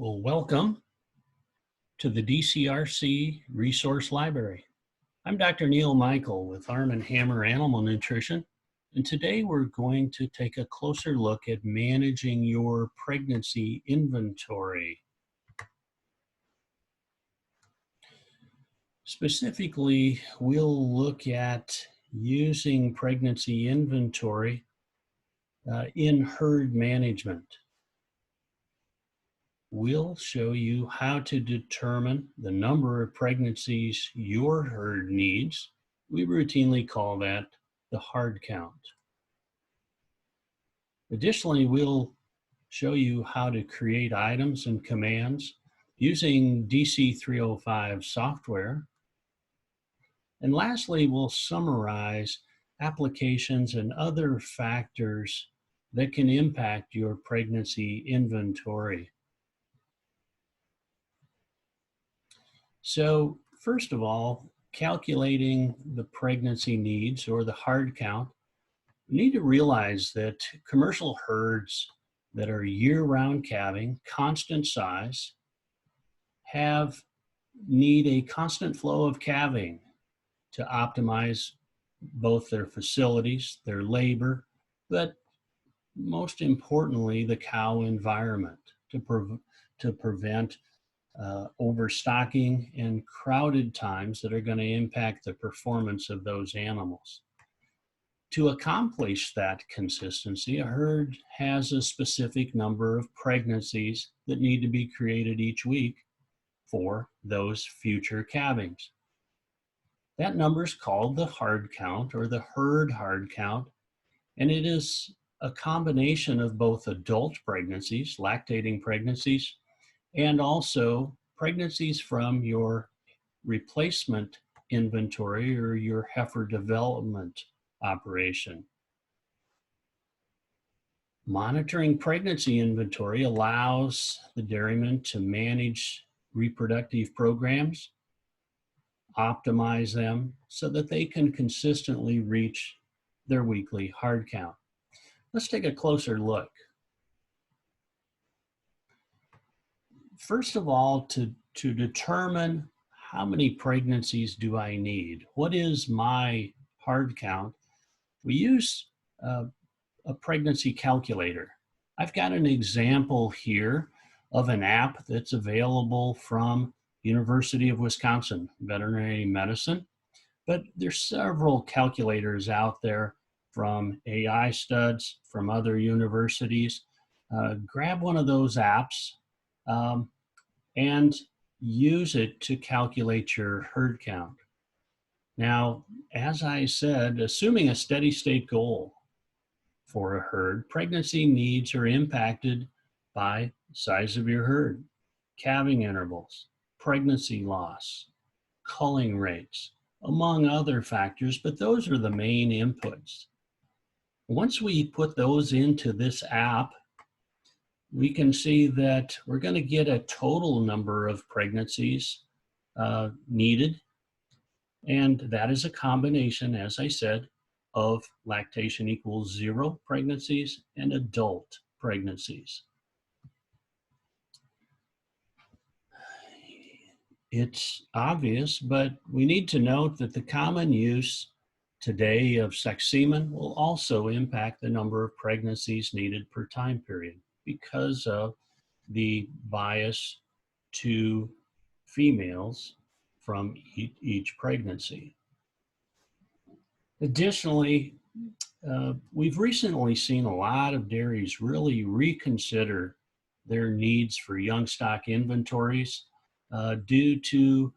Well, welcome to the DCRC Resource Library. I'm Dr. Neil Michael with Arm & Hammer Animal Nutrition, and today we're going to take a closer look at managing your pregnancy inventory. Specifically, we'll look at using pregnancy inventory in herd management. We'll show you how to determine the number of pregnancies your herd needs. We routinely call that the hard count. Additionally, we'll show you how to create items and commands using DC305 software. And lastly, we'll summarize applications and other factors that can impact your pregnancy inventory. So first of all, calculating the pregnancy needs or the hard count, you need to realize that commercial herds that are year-round calving, constant size, need a constant flow of calving to optimize both their facilities, their labor, but most importantly, the cow environment to prevent overstocking and crowded times that are going to impact the performance of those animals. To accomplish that consistency, a herd has a specific number of pregnancies that need to be created each week for those future calvings. That number is called the hard count or the herd hard count, and it is a combination of both adult pregnancies, lactating pregnancies, and also pregnancies from your replacement inventory or your heifer development operation. Monitoring pregnancy inventory allows the dairyman to manage reproductive programs, optimize them so that they can consistently reach their weekly hard count. Let's take a closer look. First of all, to determine how many pregnancies do I need, what is my hard count, we use a pregnancy calculator. I've got an example here of an app that's available from University of Wisconsin Veterinary Medicine, but there's several calculators out there from AI Studs, from other universities. Grab one of those apps and use it to calculate your herd count. Now, as I said, assuming a steady state goal for a herd, pregnancy needs are impacted by size of your herd, calving intervals, pregnancy loss, culling rates, among other factors, but those are the main inputs. Once we put those into this app, we can see that we're going to get a total number of pregnancies needed. And that is a combination, as I said, of lactation equals 0 pregnancies and adult pregnancies. It's obvious, but we need to note that the common use today of sex semen will also impact the number of pregnancies needed per time period because of the bias to females from each pregnancy. Additionally, we've recently seen a lot of dairies really reconsider their needs for young stock inventories due to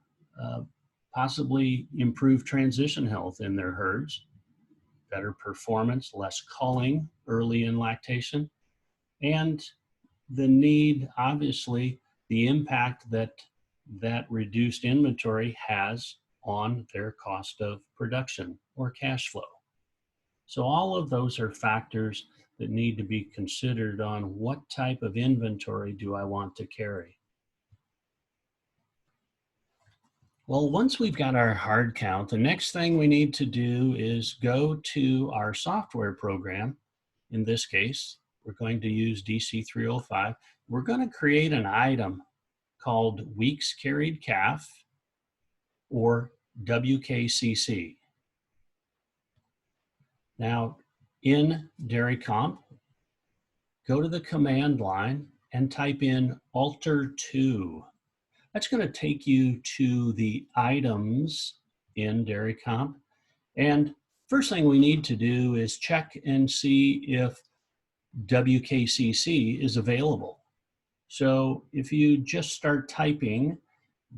possibly improved transition health in their herds, better performance, less culling early in lactation, and the need, obviously, the impact that reduced inventory has on their cost of production or cash flow. So all of those are factors that need to be considered on what type of inventory do I want to carry. Well, once we've got our hard count, the next thing we need to do is go to our software program, in this case, We're going to use DC 305. We're going to create an item called weeks carried calf, or WKCC. Now, in Dairy Comp, go to the command line and type in alter2. That's going to take you to the items in Dairy Comp. And first thing we need to do is check and see if WKCC is available. So if you just start typing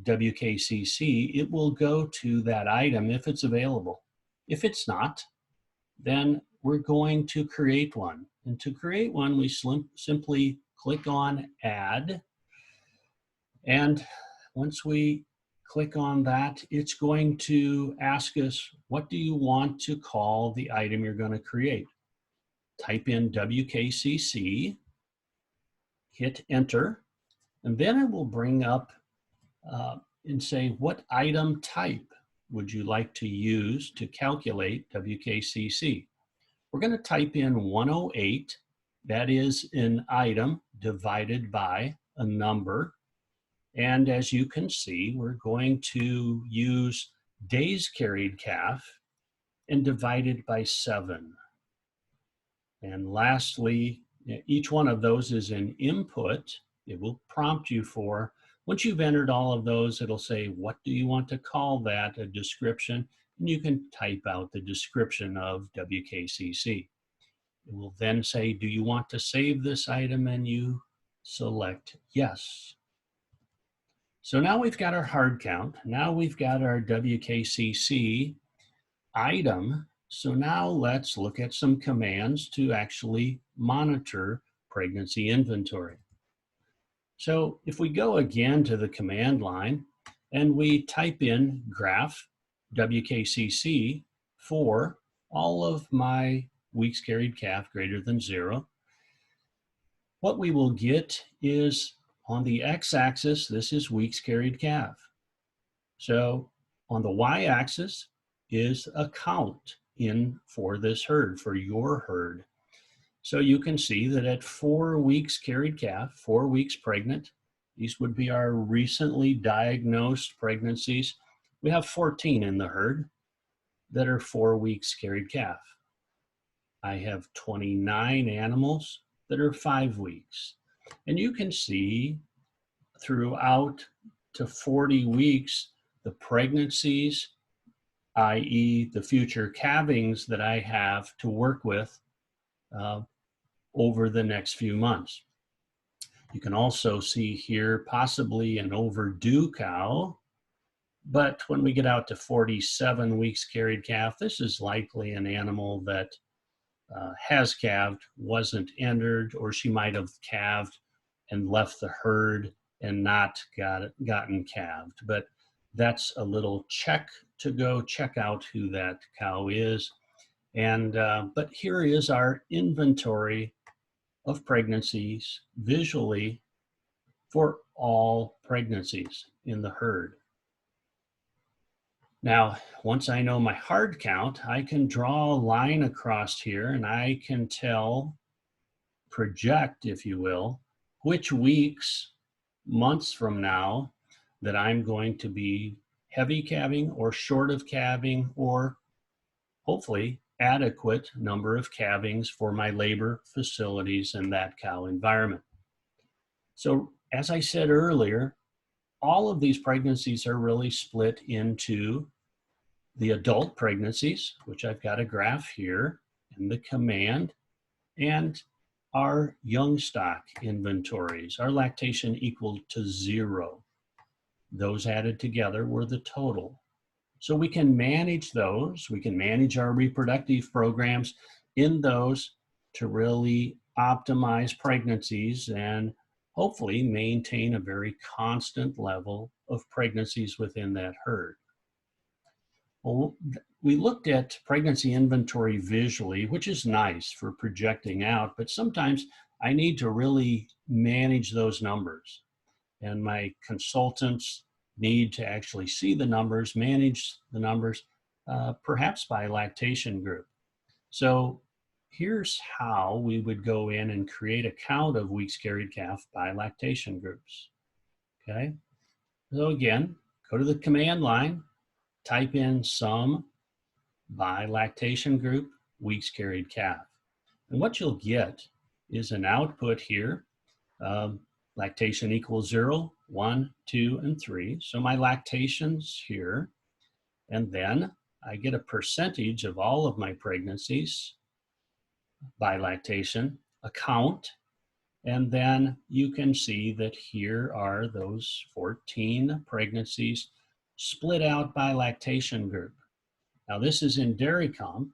WKCC, it will go to that item if it's available. If it's not, then we're going to create one. And to create one, we simply click on Add. And once we click on that, it's going to ask us, what do you want to call the item you're going to create? Type in WKCC, hit Enter, and then it will bring up and say, what item type would you like to use to calculate WKCC? We're going to type in 108. That is an item divided by a number. And as you can see, we're going to use days carried calf and divide it by 7. And lastly, each one of those is an input. It will prompt you for, once you've entered all of those, it'll say, what do you want to call that, a description, and you can type out the description of WKCC. It will then say, do you want to save this item? And you select yes. So now we've got our hard count. Now we've got our WKCC item. So now let's look at some commands to actually monitor pregnancy inventory. So if we go again to the command line and we type in graph WKCC for all of my weeks carried calf greater than 0, what we will get is, on the x-axis, this is weeks carried calf. So on the y-axis is a count in for this herd, for your herd. So you can see that at 4 weeks carried calf, 4 weeks pregnant, these would be our recently diagnosed pregnancies. We have 14 in the herd that are 4 weeks carried calf. I have 29 animals that are 5 weeks. And you can see throughout to 40 weeks, the pregnancies, i.e. the future calvings that I have to work with over the next few months. You can also see here possibly an overdue cow, but when we get out to 47 weeks carried calf, this is likely an animal that has calved, wasn't entered, or she might have calved and left the herd and not gotten calved. But that's a little check to go check out who that cow is. And but here is our inventory of pregnancies visually for all pregnancies in the herd. Now, once I know my hard count, I can draw a line across here and I can project, if you will, which weeks, months from now that I'm going to be heavy calving or short of calving, or hopefully adequate number of calvings for my labor facilities and that cow environment. So as I said earlier, all of these pregnancies are really split into the adult pregnancies, which I've got a graph here in the command, and our young stock inventories, our lactation equal to 0. Those added together were the total. So we can manage those, we can manage our reproductive programs in those to really optimize pregnancies and hopefully maintain a very constant level of pregnancies within that herd. Well, we looked at pregnancy inventory visually, which is nice for projecting out, but sometimes I need to really manage those numbers. And my consultants need to actually see the numbers, manage the numbers, perhaps by lactation group. So here's how we would go in and create a count of weeks carried calf by lactation groups. Okay, so again, go to the command line, type in sum by lactation group weeks carried calf. And what you'll get is an output here. Lactation equals 0, 1, 2, and 3. So my lactation's here. And then I get a percentage of all of my pregnancies by lactation, a count, and then you can see that here are those 14 pregnancies split out by lactation group. Now this is in DairyComp.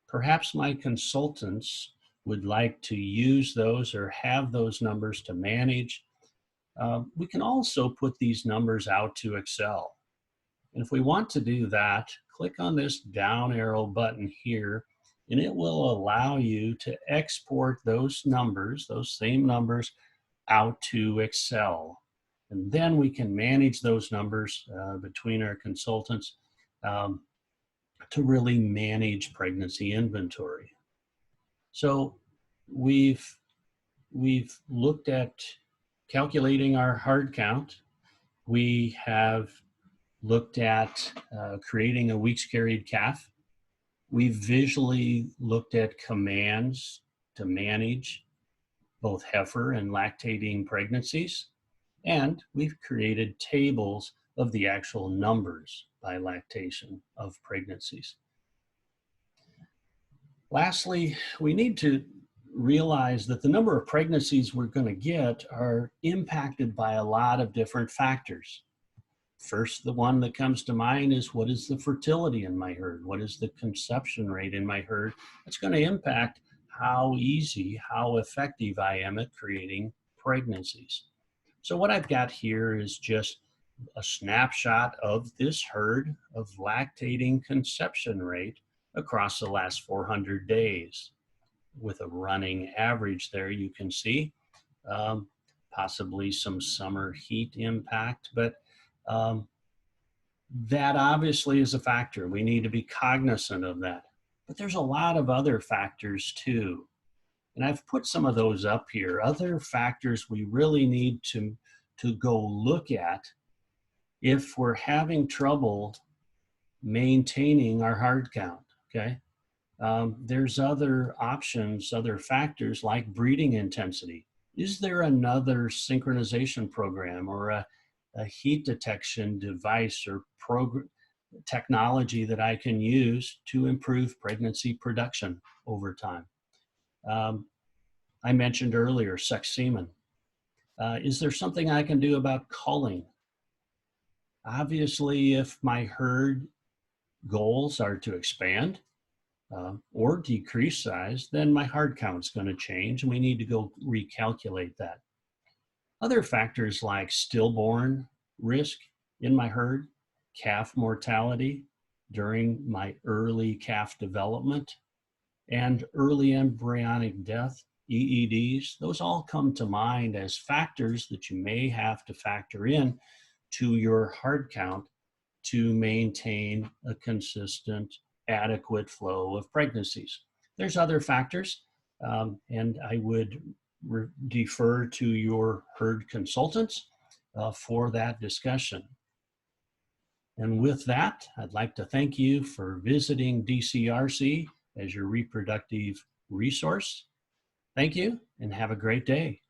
Perhaps my consultants would like to use those or have those numbers to manage. We can also put these numbers out to Excel. And if we want to do that, click on this down arrow button here, and it will allow you to export those numbers, those same numbers, out to Excel. And then we can manage those numbers between our consultants to really manage pregnancy inventory. So we've looked at calculating our hard count. We have looked at creating a weeks carried calf. We've visually looked at commands to manage both heifer and lactating pregnancies. And we've created tables of the actual numbers by lactation of pregnancies. Lastly, we need to realize that the number of pregnancies we're going to get are impacted by a lot of different factors. First, the one that comes to mind is, what is the fertility in my herd? What is the conception rate in my herd? That's going to impact how easy, how effective I am at creating pregnancies. So what I've got here is just a snapshot of this herd of lactating conception rate across the last 400 days. With a running average there, you can see possibly some summer heat impact, but that obviously is a factor. We need to be cognizant of that. But there's a lot of other factors too. And I've put some of those up here. Other factors we really need to go look at if we're having trouble maintaining our hard count, okay? There's other options, other factors like breeding intensity. Is there another synchronization program or a heat detection device or technology that I can use to improve pregnancy production over time? I mentioned earlier sex semen. Is there something I can do about culling? Obviously, if my herd goals are to expand or decrease size, then my hard count's going to change, and we need to go recalculate that. Other factors like stillborn risk in my herd, calf mortality during my early calf development, and early embryonic death, EEDs, those all come to mind as factors that you may have to factor in to your hard count to maintain a consistent, adequate flow of pregnancies. There's other factors, and I would defer to your herd consultants for that discussion. And with that, I'd like to thank you for visiting DCRC as your reproductive resource. Thank you and have a great day.